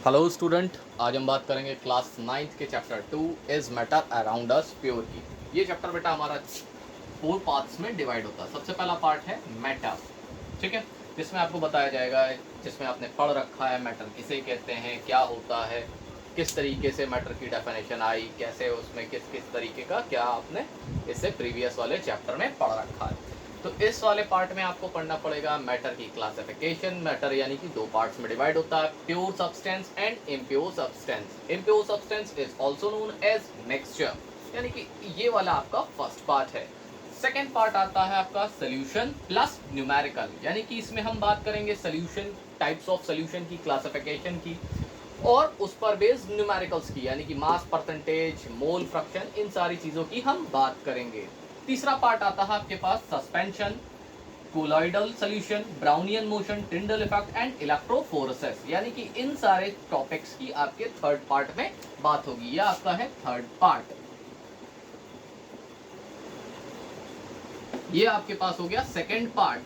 Hello student, आज हम बात करेंगे क्लास 9th के chapter 2 is matter around us pure की। ये चैप्टर बेटा हमारा 4 पार्ट्स में डिवाइड होता है। सबसे पहला पार्ट है मैटर, ठीक है, जिसमें आपको बताया जाएगा, जिसमें आपने पढ़ रखा है मैटर किसे कहते हैं, क्या होता है, किस तरीके से मैटर की डेफिनेशन आई, कैसे उसमें किस किस तरीके का क्या आपने इससे प्रीवियस वाले चैप्टर में पढ़ रखा है। तो इस वाले पार्ट में आपको पढ़ना पड़ेगा मैटर की क्लासिफिकेशन। मैटर यानी कि दो पार्ट्स में डिवाइड होता है, pure substance and impure substance. Impure substance is also known as mixture, यानी कि ये वाला आपका फर्स्ट पार्ट है। सेकेंड पार्ट आता है आपका सोल्यूशन प्लस न्यूमेरिकल, यानी कि इसमें हम बात करेंगे सोल्यूशन, टाइप्स ऑफ सोल्यूशन की, क्लासिफिकेशन की, और उस पर बेस्ड न्यूमेरिकल्स की, यानी कि मास, परसेंटेज, मोल फ्रैक्शन, इन सारी चीजों की हम बात करेंगे। तीसरा पार्ट आता है आपके पास suspension, colloidal solution, Brownian motion, Tyndall effect and electrophoresis, यानी कि इन सारे टॉपिक्स की आपके थर्ड पार्ट में बात होगी। यह आपका है थर्ड पार्ट। ये आपके पास हो गया सेकेंड पार्ट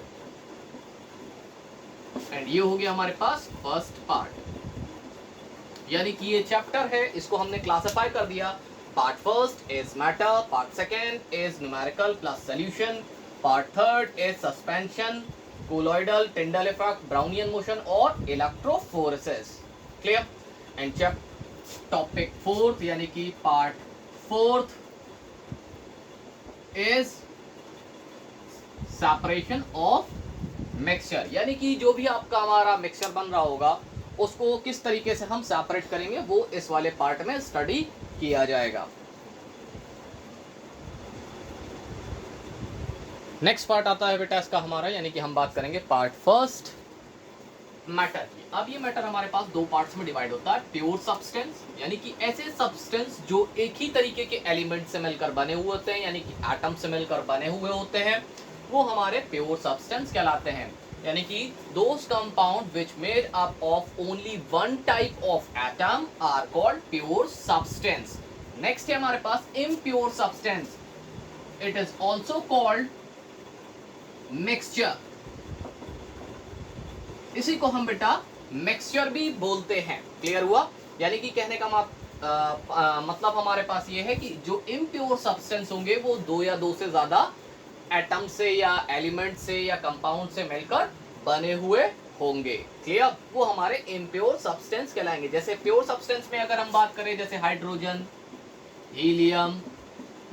एंड ये हो गया हमारे पास फर्स्ट पार्ट। यानी कि ये चैप्टर है, इसको हमने क्लासिफाई कर दिया। Part first is matter, part second is numerical plus solution, part third is suspension, colloidal, Tyndall effect, Brownian motion और electrophoresis. Clear? And topic fourth यानी कि part fourth is separation of mixture, यानी कि जो भी आपका हमारा मिक्सचर बन रहा होगा उसको किस तरीके से हम सेपरेट करेंगे वो इस वाले पार्ट में स्टडी किया जाएगा। नेक्स्ट पार्ट आता है बेटा इसका हमारा, यानी कि हम बात करेंगे पार्ट फर्स्ट मैटर की। अब ये मैटर हमारे पास दो पार्ट्स में डिवाइड होता है, प्योर सब्सटेंस, यानी कि ऐसे सब्सटेंस जो एक ही तरीके के एलिमेंट से मिलकर बने हुए होते हैं, यानी कि एटम से मिलकर बने हुए होते हैं, वो हमारे प्योर सब्सटेंस कहलाते हैं। यानी कि those compound which made up of only one type of atom are called pure substance. Next है हमारे पास impure substance, it is also called mixture. इसी को हम बेटा मिक्सचर भी बोलते हैं। क्लियर हुआ? यानी कि कहने का मतलब हमारे पास ये है कि जो इम्प्योर सब्सटेंस होंगे वो दो या दो से ज्यादा एटम से या एलिमेंट से या कंपाउंड से मिलकर बने हुए होंगे। क्लियर? वो हमारे इम्प्योर सब्सटेंस कहलाएंगे। जैसे प्योर सब्सटेंस में अगर हम बात करें, जैसे हाइड्रोजन, हीलियम,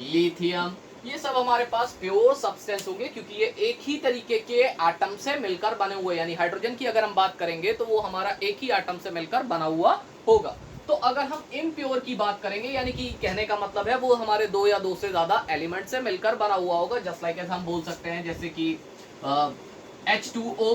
लिथियम, ये सब हमारे पास प्योर सब्सटेंस होंगे क्योंकि ये एक ही तरीके के एटम से मिलकर बने हुए, यानी हाइड्रोजन की अगर हम बात करेंगे तो वो हमारा एक ही एटम से मिलकर बना हुआ होगा। तो अगर हम इम्प्योर की बात करेंगे, यानी कि कहने का मतलब है वो हमारे दो या दो से ज्यादा एलिमेंट से मिलकर बना हुआ होगा। जस्ट लाइक हम बोल सकते हैं जैसे कि H2O,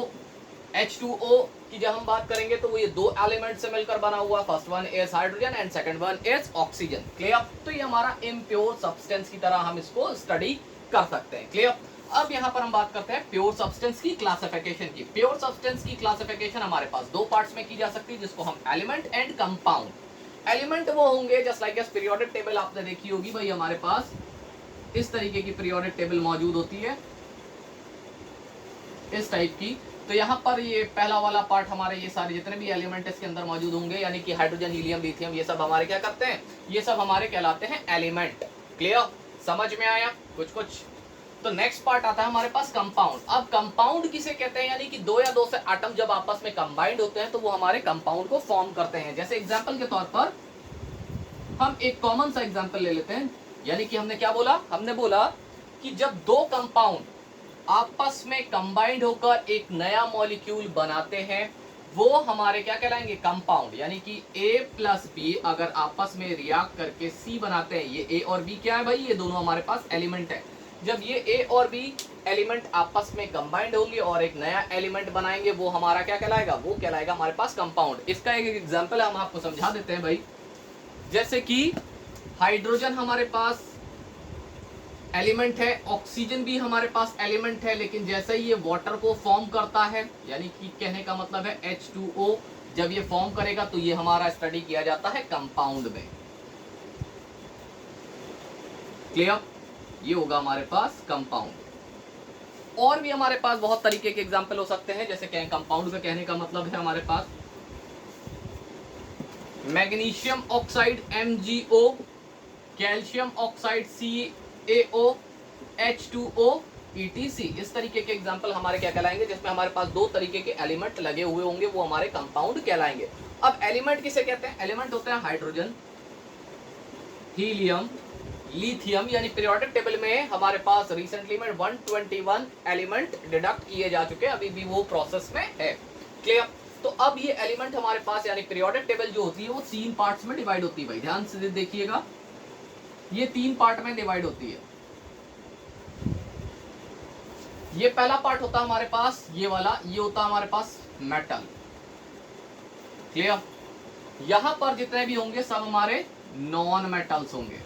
H2O की जब हम बात करेंगे तो वो ये दो एलिमेंट से मिलकर बना हुआ, first one is hydrogen and second one is oxygen. Clear? तो ये हमारा इम्प्योर सब्सटेंस की तरह हम इसको स्टडी कर सकते हैं। क्लियर? अब यहाँ पर हम बात करते हैं प्योर सब्सटेंस की क्लासिफिकेशन की। प्योर सब्सटेंस की क्लासिफिकेशन हमारे पास दो पार्ट्स में की जा सकती है, जिसको हम एलिमेंट एंड कंपाउंड। एलिमेंट वो होंगे जस्ट लाइक पीरियोडिक टेबल आपने देखी होगी भाई, हमारे पास इस तरीके की पीरियोडिक टेबल मौजूद होती है, इस टाइप की। तो यहाँ पर ये पहला वाला पार्ट हमारे ये सारे जितने भी एलिमेंट इसके अंदर मौजूद होंगे, यानी कि हाइड्रोजन, हीलियम, लिथियम, ये सब हमारे क्या करते हैं, ये सब हमारे कहलाते हैं एलिमेंट। क्लियर? समझ में आया कुछ कुछ? तो नेक्स्ट पार्ट आता है हमारे पास कंपाउंड। अब कंपाउंड किसे कहते हैं, यानी कि दो या दो से एटम जब आपस में कंबाइंड होते हैं तो वो हमारे कंपाउंड को फॉर्म करते हैं। जैसे एग्जाम्पल के तौर पर हम एक कॉमन सा एग्जाम्पल ले लेते हैं, यानी कि हमने क्या बोला, हमने बोला कि जब दो कंपाउंड आपस में कंबाइंड होकर एक नया मॉलिक्यूल बनाते हैं वो हमारे क्या कहलाएंगे, कंपाउंड। यानी कि A प्लस बी अगर आपस में रिएक्ट करके C बनाते हैं, ये A और B क्या है भाई, ये दोनों हमारे पास एलिमेंट है। जब ये A और B एलिमेंट आपस में कंबाइंड होंगे और एक नया एलिमेंट बनाएंगे वो हमारा क्या कहलाएगा, वो कहलाएगा हमारे पास कंपाउंड। इसका एक एग्जाम्पल हम आपको समझा देते हैं भाई। जैसे कि हाइड्रोजन हमारे पास एलिमेंट है, ऑक्सीजन भी हमारे पास एलिमेंट है, लेकिन जैसे ही ये वाटर को फॉर्म करता है, यानी कि कहने का मतलब है H2O जब ये फॉर्म करेगा तो ये हमारा स्टडी किया जाता है कंपाउंड में। क्लियर? ये होगा हमारे पास कंपाउंड। और भी हमारे पास बहुत तरीके के एग्जाम्पल हो सकते हैं, जैसे कंपाउंड का कहने का मतलब है हमारे पास magnesium oxide MgO, calcium oxide CaO, H2O, ETC। इस तरीके के एग्जाम्पल हमारे क्या कहलाएंगे, जिसमें हमारे पास दो तरीके के एलिमेंट लगे हुए होंगे, वो हमारे कंपाउंड कहलाएंगे। अब एलिमेंट किसे कहते हैं? एलिमेंट होते हैं हाइड्रोजन, हीलियम, लिथियम। यानी पीरियोडिक टेबल में हमारे पास रिसेंटली में 121 एलिमेंट डिडक्ट किए जा चुके हैं, अभी भी वो प्रोसेस में है। क्लियर? तो अब ये एलिमेंट हमारे पास यानी पीरियोडिक टेबल जो होती है वो 3 पार्ट्स में डिवाइड होती है भाई, ध्यान से देखिएगा, ये 3 पार्ट में डिवाइड होती है। ये पहला पार्ट होता है हमारे पास ये वाला, ये होता है हमारे पास मेटल। क्लियर? यहां पर जितने भी होंगे सब हमारे नॉन मेटल्स होंगे।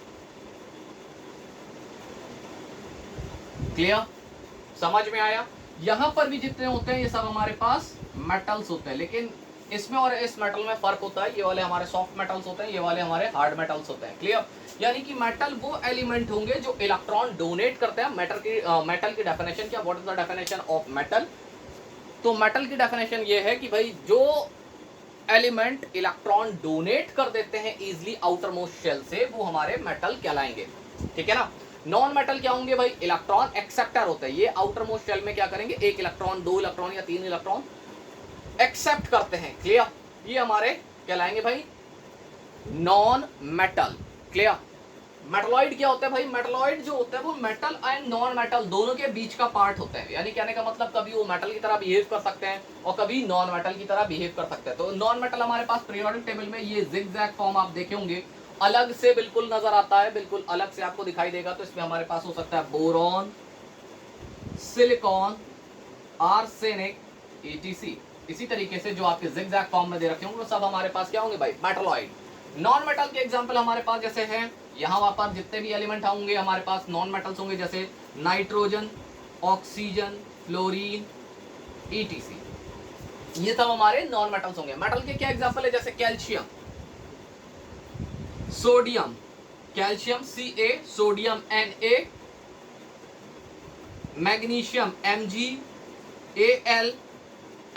क्लियर? समझ में आया? यहां पर भी जितने होते हैं ये सब हमारे पास मेटल्स होते हैं, लेकिन इसमें और इस मेटल में फर्क होता है। ये वाले हमारे सॉफ्ट मेटल्स होते हैं, ये वाले हमारे हार्ड मेटल्स होते हैं। क्लियर? यानी कि मेटल वो एलिमेंट होंगे जो इलेक्ट्रॉन डोनेट करते हैं। मेटल की डेफिनेशन क्या, what is the definition of metal? तो मेटल की डेफिनेशन ये है कि भाई जो एलिमेंट इलेक्ट्रॉन डोनेट कर देते हैं इजिली आउटर मोस्ट शेल से, वो हमारे मेटल कहलाएंगे। ठीक है ना? नॉन मेटल क्या होंगे भाई? इलेक्ट्रॉन एक्सेप्टर होते हैं। ये आउटर मोस्ट शेल में क्या करेंगे, 1 इलेक्ट्रॉन, 2 इलेक्ट्रॉन या 3 इलेक्ट्रॉन एक्सेप्ट करते हैं। क्लियर? ये हमारे कहलाएंगे भाई नॉन मेटल। क्लियर? मेटलॉइड क्या होता है भाई? मेटलॉइड जो होता है वो मेटल एंड नॉन मेटल दोनों के बीच का पार्ट होता है। यानी कहने का मतलब कभी वो मेटल की तरह बिहेव कर सकते हैं और कभी नॉन मेटल की तरह बिहेव कर सकते हैं। तो नॉन मेटल हमारे पास पीरियोडिक टेबल में ये जिगजैग फॉर्म आप देखे होंगे, अलग से बिल्कुल नजर आता है, बिल्कुल अलग से आपको दिखाई देगा। तो इसमें हमारे पास हो सकता है बोरॉन, सिलिकॉन, आर्सेनिक, ETC। इसी तरीके से जो आपके जिगजैग फॉर्म में दे रखे होंगे वो सब हमारे पास क्या होंगे भाई? मेटलॉइड। नॉन मेटल के एग्जांपल हमारे पास जैसे हैं, यहाँ पर जितने भी एलिमेंट होंगे हमारे पास नॉन मेटल्स होंगे, जैसे नाइट्रोजन, ऑक्सीजन, फ्लोरीन, ETC। ये सब हमारे नॉन मेटल्स होंगे। मेटल के क्या एग्जांपल है? जैसे calcium, sodium, calcium Ca, sodium Na, magnesium Mg, Al,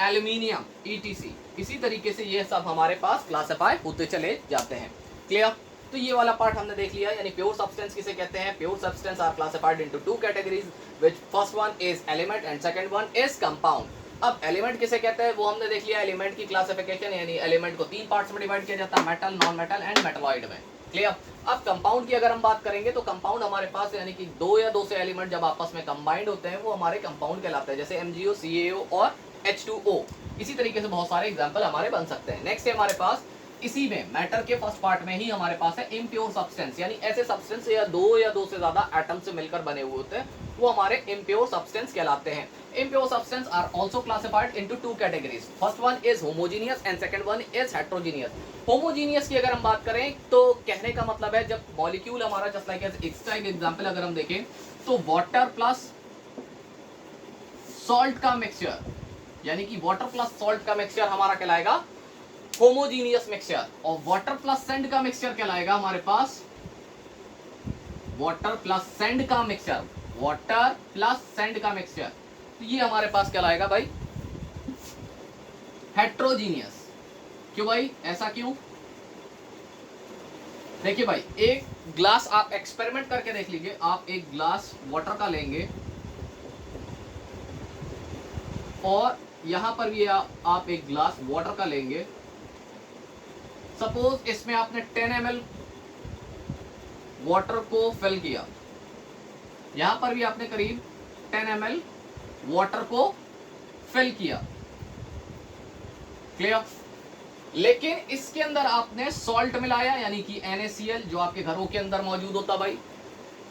aluminium, ETC। इसी तरीके से ये सब हमारे पास क्लासिफाई होते चले जाते हैं। क्लियर? तो ये वाला पार्ट हमने देख लिया। यानी प्योर सब्सटेंस किसे कहते हैं? Pure substance are classified into 2 categories, which first one is element and second one is compound. अब एलिमेंट किसे कहते हैं वो हमने देख लिया। एलिमेंट की क्लासिफिकेशन, यानी एलिमेंट को 3 पार्ट्स में डिवाइड किया जाता है, metal, non metal and metalloid में। क्लियर? अब कंपाउंड की अगर हम बात करेंगे तो कंपाउंड हमारे पास यानी कि 2 या 2 से एलिमेंट जब आपस में कंबाइंड होते हैं वो हमारे कंपाउंड कहलाते हैं, जैसे MgO, CaO और H2O। इसी तरीके से बहुत सारे एग्जांपल हमारे बन सकते हैं। नेक्स्ट है हमारे पास इसी में मैटर के फर्स्ट पार्ट में ही हमारे पास है इम्प्योर सब्सटेंस, यानी ऐसे सब्सटेंस या 2 से ज्यादा एटम से मिलकर बने हुए होते हैं, वो हमारे इम्प्योर सब्सटेंस कहलाते हैं। Impure substance are also classified into 2 categories. First one is homogeneous and second one is heterogeneous. Homogeneous की अगर हम बात करें तो कहने का मतलब है जब मॉलिक्यूल हमारा जस्ट लाइक एक्स्ट्रा एग्जांपल अगर हम देखें तो वाटर प्लस सॉल्ट का मिक्सचर, यानी कि वाटर प्लस सॉल्ट का मिक्सचर हमारा कहलाएगा होमोजीनियस मिक्सचर, और वाटर प्लस सैंड का मिक्सचर कहलाएगा हमारे पास वाटर प्लस सैंड का मिक्सचर, वाटर प्लस सैंड का मिक्सचर। तो ये हमारे पास कहलाएगा भाई हेट्रोजीनियस। क्यों भाई? ऐसा क्यों? देखिए भाई, एक ग्लास आप एक्सपेरिमेंट करके देख लीजिए। आप एक ग्लास वाटर का लेंगे और यहां पर भी आप एक ग्लास वाटर का लेंगे। सपोज इसमें आपने 10 ml वाटर को फिल किया, यहां पर भी आपने करीब 10 ml वाटर को फिल किया। क्लियर? लेकिन इसके अंदर आपने सॉल्ट मिलाया, यानी कि NaCl जो आपके घरों के अंदर मौजूद होता भाई।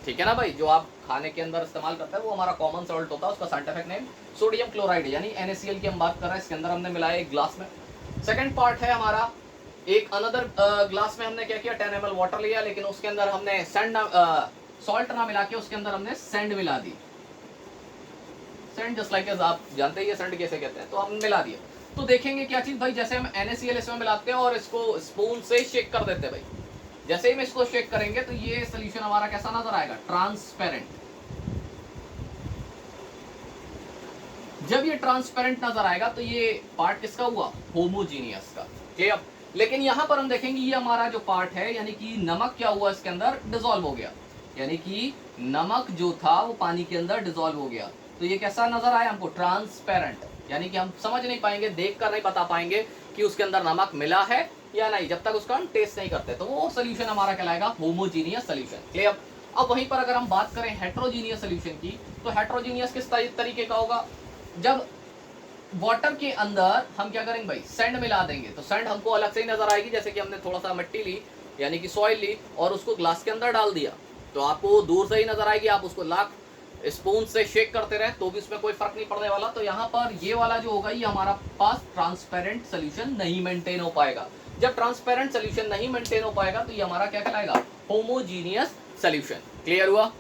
ठीक है ना भाई? जो आप खाने के अंदर इस्तेमाल करते हैं वो हमारा कॉमन सॉल्ट होता है, उसका साइंटिफिक नेम सोडियम क्लोराइड, यानी NaCl की हम बात कर रहे हैं। इसके अंदर हमने मिलाया एक ग्लास में। सेकंड पार्ट है हमारा एक अनदर ग्लास में हमने क्या किया, 10 ml वाटर लिया, लेकिन उसके अंदर हमने सॉल्ट ना मिला के उसके अंदर हमने सैंड मिला दी। सैंड जस्ट लाइक आप जानते ही सैंड कैसे कहते हैं, तो हम मिला दिया। तो देखेंगे क्या चीज भाई, जैसे हम NaCl इसमें मिलाते हैं और इसको स्पून से शेक कर देते हैं भाई, जैसे ही हम इसको शेक करेंगे तो ये सोल्यूशन हमारा कैसा नजर आएगा? ट्रांसपेरेंट। जब ये ट्रांसपेरेंट नजर आएगा तो ये पार्ट किसका हुआ? होमोजीनियस का। क्लियर? लेकिन यहां पर हम देखेंगे ये हमारा जो पार्ट है यानी कि नमक क्या हुआ इसके अंदर डिसॉल्व हो गया, यानी कि नमक जो था वो पानी के अंदर डिसॉल्व हो गया। तो ये कैसा नजर आया हमको, ट्रांसपेरेंट, यानी कि हम समझ नहीं पाएंगे, देख कर नहीं बता पाएंगे कि उसके अंदर नमक मिला है या नहीं जब तक उसका हम टेस्ट नहीं करते। तो वो सोल्यूशन हमारा कहलाएगा होमोजीनियस सोल्यूशन। क्लियर। अब वहीं पर अगर हम बात करें हेट्रोजीनियस सोल्यूशन की, तो हेट्रोजीनियस किस तरीके का होगा, जब वाटर के अंदर हम क्या करेंगे भाई, सैंड मिला देंगे, तो सैंड हमको अलग से ही नजर आएगी, जैसे कि हमने थोड़ा सा मिट्टी ली यानी कि सॉइल ली और उसको ग्लास के अंदर डाल दिया, तो आपको दूर से ही नजर आएगी, आप उसको लाख स्पून से शेक करते रहे तो भी उसमें कोई फर्क नहीं पड़ने वाला। तो यहाँ पर ये वाला जो होगा ये हमारा पास ट्रांसपेरेंट सोल्यूशन नहीं मेंटेन हो पाएगा। जब ट्रांसपेरेंट सोल्यूशन नहीं मेंटेन हो पाएगा तो ये हमारा क्या कहलाएगा, होमोजीनियस सोल्यूशन। क्लियर हुआ।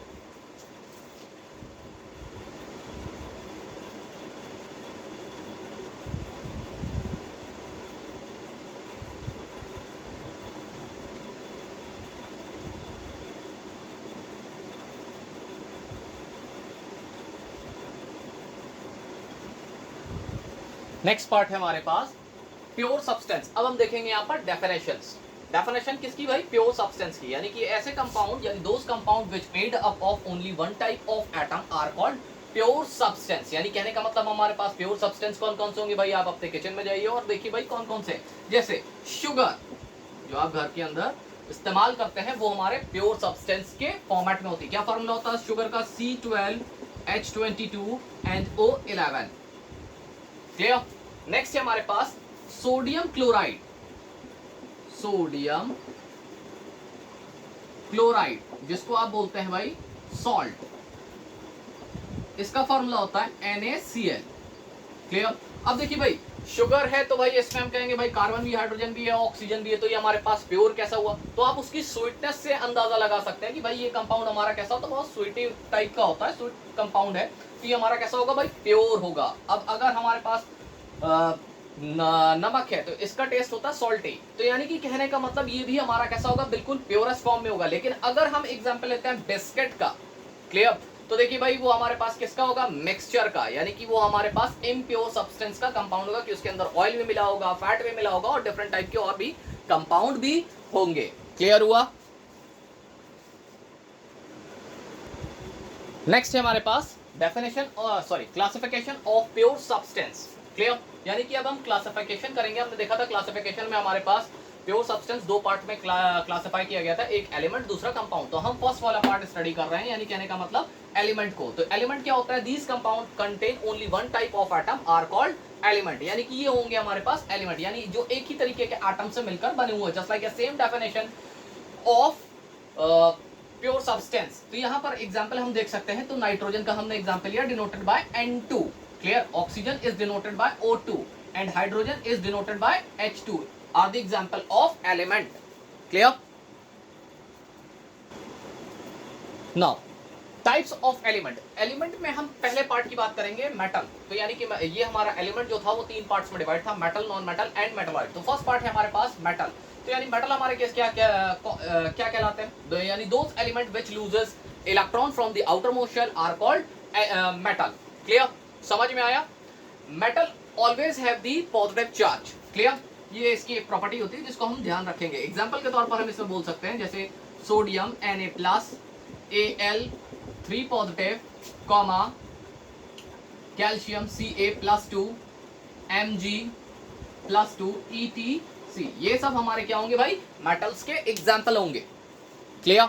नेक्स्ट पार्ट है हमारे पास प्योर सब्सटेंस। अब हम देखेंगे यहाँ पर डेफिनेशंस। डेफिनेशन किसकी भाई, प्योर सब्सटेंस की, यानी कि ऐसे कंपाउंड यानी those compound which made up of only one type of atom are called pure substance. यानी कहने का मतलब हमारे पास प्योर सब्सटेंस कौन कौन से होंगे भाई, आप अपने किचन में जाइए और देखिए भाई कौन कौन से, जैसे शुगर जो आप घर के अंदर इस्तेमाल करते हैं वो हमारे प्योर सब्सटेंस के फॉर्मेट में होती है। क्या फॉर्मूला होता है शुगर का, C12H22 and O11। Clear. Next है हमारे पास सोडियम क्लोराइड, सोडियम क्लोराइड जिसको आप बोलते हैं भाई सॉल्ट, इसका फॉर्मूला होता है NaCl। क्लियर। अब देखिए भाई शुगर है तो भाई इसमें हम कहेंगे भाई कार्बन भी, हाइड्रोजन भी है, ऑक्सीजन भी है, तो ये हमारे पास प्योर कैसा हुआ, तो आप उसकी स्वीटनेस से अंदाजा लगा सकते हैं कि भाई ये कंपाउंड हमारा कैसा होता है, बहुत स्वीटी टाइप का होता है, स्वीट कंपाउंड है, तो ये हमारा कैसा होगा भाई, प्योर होगा। अब अगर हमारे पास नमक है तो इसका टेस्ट होता है सॉल्टी, तो यानी कि कहने का मतलब ये भी हमारा कैसा होगा, बिल्कुल प्योरेस्ट फॉर्म में होगा। लेकिन अगर हम एग्जांपल लेते हैं बिस्किट का, क्लियर, तो देखिए भाई वो हमारे पास किसका होगा, मिक्सचर का, यानी कि वो हमारे पास इम्प्योर सब्सटेंस का कंपाउंड होगा कि उसके अंदर ऑयल भी मिला होगा, फैट भी मिला होगा और डिफरेंट टाइप के और भी कंपाउंड भी होंगे। क्लियर हुआ। नेक्स्ट है हमारे पास definition classification of pure substance. Clear. यानी कि अब हम क्लासिफिकेशन करेंगे। हमने देखा था क्लासिफिकेशन में हमारे पास प्योर सब्सटेंस दो पार्ट में क्लासिफाई किया गया था, एक एलिमेंट दूसरा कंपाउंड। तो हम फर्स्ट वाला पार्ट स्टडी कर रहे हैं, यानी कहने का मतलब एलिमेंट को। तो एलिमेंट क्या होता है, these compound contain only one type of atom are called element, यानी कि ये होंगे हमारे पास एलिमेंट, यानी जो एक ही तरीके के एटम से मिलकर बने हुए, just like same definition of pure substance. तो यहाँ पर एग्जांपल हम देख सकते हैं, तो नाइट्रोजन का हमने एग्जांपल लिया, denoted by N2। Clear. Oxygen is denoted by O2 and hydrogen is denoted by H2 are the example of element. Clear. Now types of element. एलिमेंट में हम पहले पार्ट की बात करेंगे, मेटल। तो यानी कि ये हमारा एलिमेंट जो था वो तीन पार्ट्स में डिवाइड था, metal, non metal and metalloid. तो फर्स्ट पार्ट है हमारे पास मेटल। तो यानी मेटल हमारे केस क्या कहलाते हैं, यानी those element which loses electron from the outer most shell are called metal. Clear. समझ में आया। Metal always have the positive charge. Clear. ये इसकी एक प्रॉपर्टी होती है जिसको हम ध्यान रखेंगे। एग्जांपल के तौर पर हम इसमें बोल सकते हैं, जैसे sodium Na+, Al3 positive, comma calcium Ca+2, Mg+2, EtC, ये सब हमारे क्या होंगे भाई, मेटल्स के एग्जांपल होंगे। क्लियर।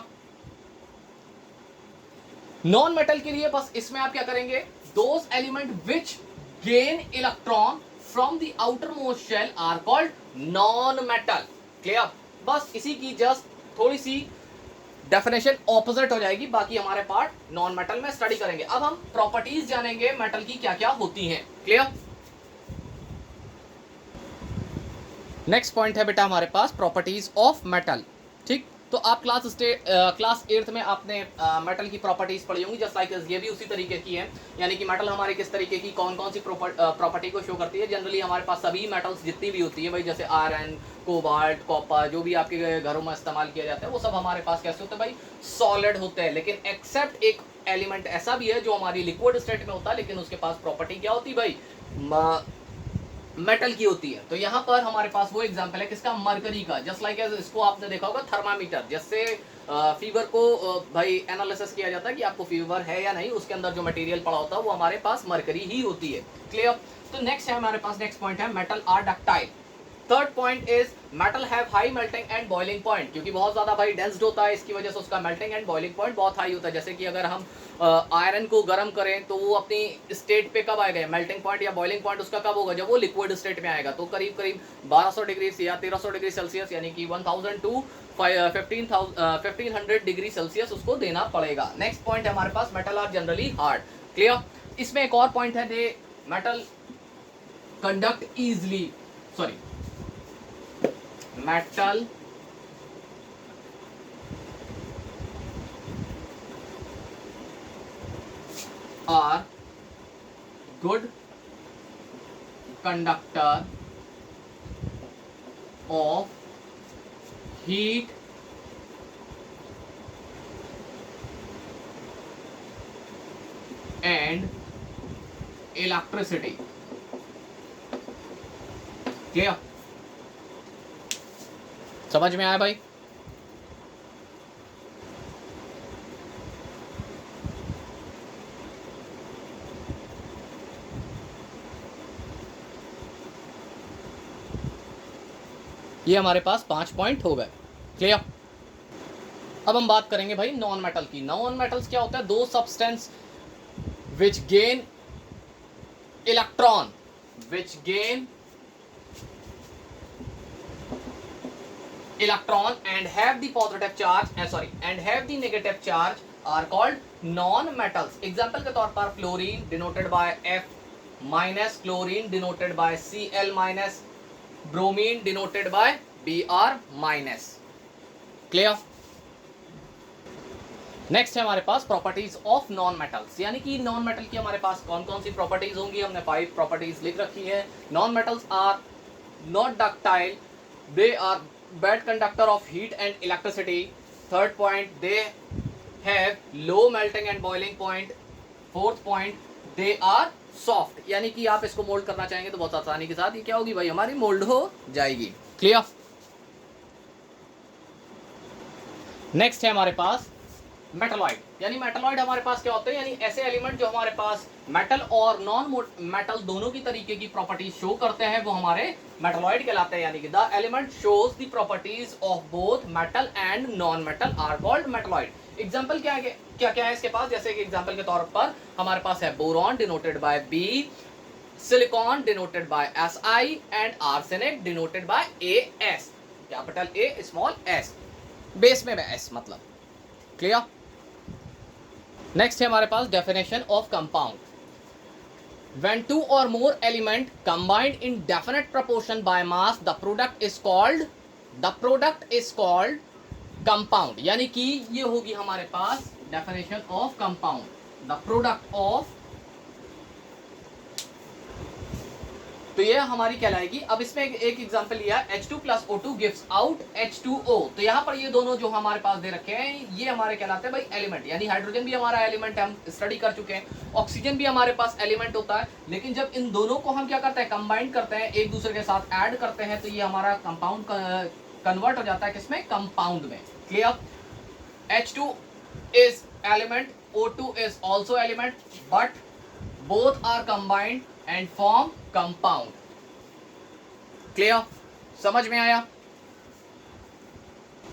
नॉन मेटल के लिए बस इसमें आप क्या करेंगे, those element which gain electron from the outer most shell are called non metal. Clear. बस इसी की जस्ट थोड़ी सी डेफिनेशन ऑपोजिट हो जाएगी, बाकी हमारे पार्ट नॉन मेटल में स्टडी करेंगे। अब हम प्रॉपर्टीज जानेंगे मेटल की क्या क्या होती हैं। क्लियर। नेक्स्ट पॉइंट है बेटा हमारे पास प्रॉपर्टीज ऑफ मेटल। ठीक। तो आप क्लास 8th में आपने मेटल की प्रॉपर्टीज पढ़ी होंगी, जस्ट लाइक ये भी उसी तरीके की है, यानी कि मेटल हमारे किस तरीके की कौन कौन सी प्रॉपर्टी को शो करती है। जनरली हमारे पास सभी मेटल्स जितनी भी होती है भाई, जैसे आयरन, कोबाल्ट, कॉपर, जो भी आपके घरों में इस्तेमाल किया जाता है वो सब हमारे पास कैसे होते हैं भाई, सॉलिड होते हैं। लेकिन एक्सेप्ट एक एलिमेंट ऐसा भी है जो हमारी लिक्विड स्टेट में होता है, लेकिन उसके पास प्रॉपर्टी क्या होती है भाई, मेटल की होती है। तो यहाँ पर हमारे पास वो एग्जांपल है किसका, मरकरी का। जस्ट लाइक इसको आपने देखा होगा थर्मामीटर, जिससे फीवर को भाई एनालिसिस किया जाता है कि आपको फीवर है या नहीं, उसके अंदर जो मटेरियल पड़ा होता है वो हमारे पास मरकरी ही होती है। क्लियर। तो नेक्स्ट है हमारे पास, नेक्स्ट पॉइंट है metal are ductile. Third point is metal have high melting and boiling point, क्योंकि बहुत ज्यादा भाई डेंस्ड होता है, इसकी वजह से उसका मेल्टिंग एंड बॉइलिंग पॉइंट बहुत हाई होता है। जैसे कि अगर हम आयरन को गर्म करें तो वो अपनी स्टेट पे कब आएगा, मेल्टिंग पॉइंट या बॉइलिंग पॉइंट उसका कब होगा, जब वो लिक्विड स्टेट में आएगा। तो करीब करीब 1200 डिग्री या 1300 डिग्री सेल्सियस, यानी कि 1000 टू 1500 डिग्री सेल्सियस उसको देना पड़ेगा। नेक्स्ट पॉइंट है हमारे पास, metal are generally hard. Clear. इसमें एक और पॉइंट है, they metal conduct easily, sorry, metal are good conductor of heat and electricity. Clear? समझ में आया भाई? ये हमारे पास 5 पॉइंट हो गए। क्लियर। अब हम बात करेंगे भाई नॉन मेटल की। नॉन मेटल्स क्या होता है, दो substance which gain electron, which gain electron and have the positive charge and have the negative charge are called non metals. Example के तौर पर fluorine denoted by F minus, chlorine denoted by Cl minus, bromine denoted by Br minus. Clear. Next है हमारे पास properties of non metals, यानी कि non metal की हमारे पास कौन कौन सी प्रॉपर्टीज होंगी। हमने 5 प्रॉपर्टीज लिख रखी है। Non metals are not ductile, they are bad conductor of heat and electricity. Third point, they have low melting and boiling point. Fourth point, they are soft, यानी कि आप इसको मोल्ड करना चाहेंगे तो बहुत आसानी के साथ ये क्या होगी भाई, हमारी मोल्ड हो जाएगी। क्लियर। नेक्स्ट है हमारे पास मेटलॉइड, यानी मेटलॉइड हमारे पास क्या होते हैं, यानी ऐसे एलिमेंट जो हमारे पास मेटल और नॉन मेटल दोनों की तरीके की प्रॉपर्टीज शो करते हैं, वो हमारे मेटलॉइड कहलाते हैं। यानी कि the element shows the properties of both metal and non metal are called metalloid. Example क्या है, क्या है इसके पास, जैसे कि एग्जांपल के तौर पर हमारे पास है boron denoted by B, silicon denoted by Si and arsenic denoted by As, capital A small s, base में S मतलब। क्लियर। नेक्स्ट है हमारे पास definition of compound. When two or more element combined in definite proportion by mass, the product is called compound। यानी कि ये होगी हमारे पास definition of compound, the product of, तो ये हमारी कहलाएगी। अब इसमें एक एग्जांपल लिया, H2 plus O2 gives out H2O। तो यहाँ पर ये दोनों जो हमारे पास दे रखे हैं ये हमारे कहलाते हैं भाई एलिमेंट, यानी हाइड्रोजन भी हमारा एलिमेंट है, हम स्टडी कर चुके हैं। ऑक्सीजन भी हमारे पास एलिमेंट होता है, लेकिन जब इन दोनों को हम क्या करते हैं, कंबाइन करते हैं, एक दूसरे के साथ ऐड करते हैं, तो ये हमारा कंपाउंड कन्वर्ट हो जाता है किसमें, कंपाउंड में। Clear. H2 is element, O2 is also element, but both are combined and form compound। Clear. समझ में आया?